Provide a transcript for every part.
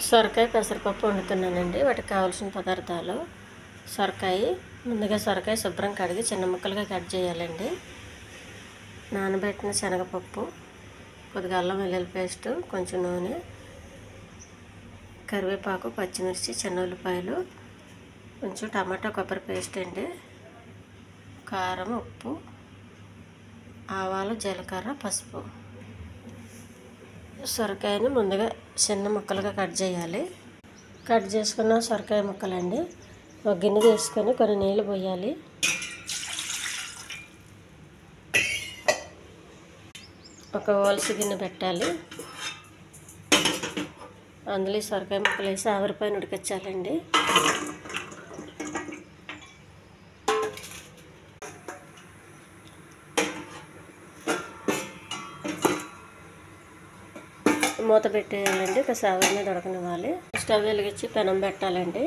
సొరకాయ పెసరపప్పు వండుతున్నానండి. వాటికి కావాల్సిన పదార్థాలు: ముందుగా సొరకాయ శుభ్రం కడిగి చిన్న ముక్కలుగా కట్ చేయాలండి. నానబెట్టిన శనగపప్పు, కొద్దిగా అల్లం వెల్లుల్లి పేస్టు, కొంచెం నూనె, కరివేపాకు, పచ్చిమిర్చి, చిన్న ఉల్లిపాయలు, కొంచెం టమాటా కొబ్బరి పేస్ట్ అండి, కారం, ఉప్పు, ఆవాలు, జీలకర్ర, పసుపు. సొరకాయని ముందుగా చిన్న ముక్కలుగా కట్ చేయాలి. కట్ చేసుకున్న సొరకాయ ముక్కలండి ఒక గిన్నె తీసుకొని కొన్ని నీళ్ళు పోయాలి. ఒక ఓల్సి గిన్నె పెట్టాలి. అందులో సొరకాయ ముక్కలు వేసి ఆవిరిపైన ఉడికించాలండి. మూత పెట్టేయాలండి. ఒక ఆవిరి మీద ఉడకనివ్వాలి. స్టవ్ వెలిగించి పెనం పెట్టాలండి.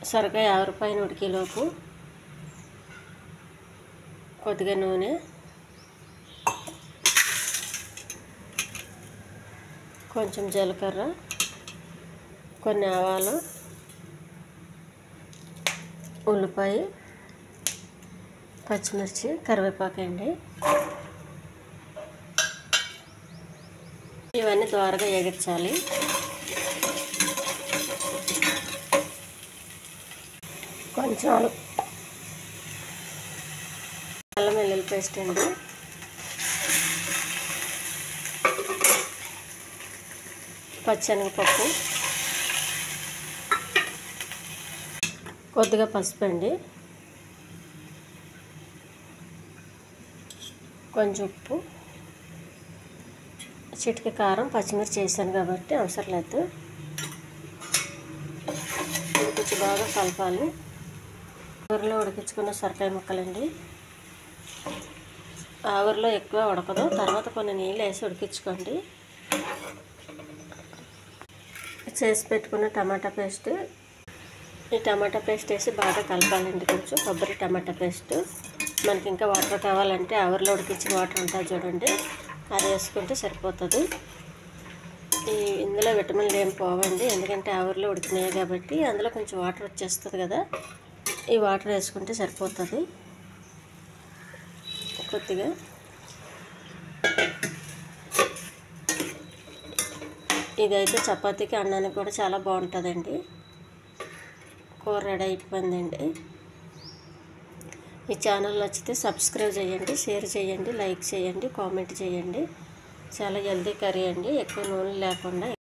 సొరకాయ ఆవిరిపైన ఉడికేలోపు కొద్దిగా నూనె, కొంచెం జీలకర్ర, కొన్ని ఆవాలు, ఉల్లిపాయ, పచ్చిమిర్చి, కరివేపాకు అండి. ఇవన్నీ త్వరగా ఎగించాలి. కొంచెం అల్లం వెల్లుల్లి పేస్ట్ అండి, పచ్చెనగపప్పు, కొద్దిగా పసుపు అండి, కొంచెం ఉప్పు, చిటికె కారం, పచ్చిమిర్చి వేసాను కాబట్టి అవసరం లేదు. కొంచెం బాగా కలపాలి. ఆవిరిలో ఉడికించుకున్న సొరకాయ ముక్కలండి. ఆవిరిలో ఎక్కువ ఉడకదు. తర్వాత కొన్ని నీళ్ళు వేసి ఉడికించుకోండి. చేసి పెట్టుకున్న టమాటా పేస్ట్, ఈ టమాటా పేస్ట్ వేసి బాగా కలపాలండి. కొంచెం కొబ్బరి టమాటా పేస్ట్. మనకి ఇంకా వాటర్ కావాలంటే ఆవిరిలో ఉడికించిన వాటర్ ఉంటుంది చూడండి, అది వేసుకుంటే సరిపోతుంది. ఇందులో విటమిన్లు ఏం పోవండి, ఎందుకంటే ఆవిరిలో ఉడికినాయి కాబట్టి అందులో కొంచెం వాటర్ వచ్చేస్తుంది కదా, ఈ వాటర్ వేసుకుంటే సరిపోతుంది. కొద్దిగా ఇదైతే చపాతీకి, అన్నానికి కూడా చాలా బాగుంటుందండి. కూర రెడీ అయిపోయిందండి. ఈ ఛానల్ నచ్చితే సబ్స్క్రైబ్ చేయండి, షేర్ చేయండి, లైక్ చేయండి, కామెంట్ చేయండి. చాలా హెల్తీ కర్రీ అండి. ఎక్కువ నూనె లేకుండా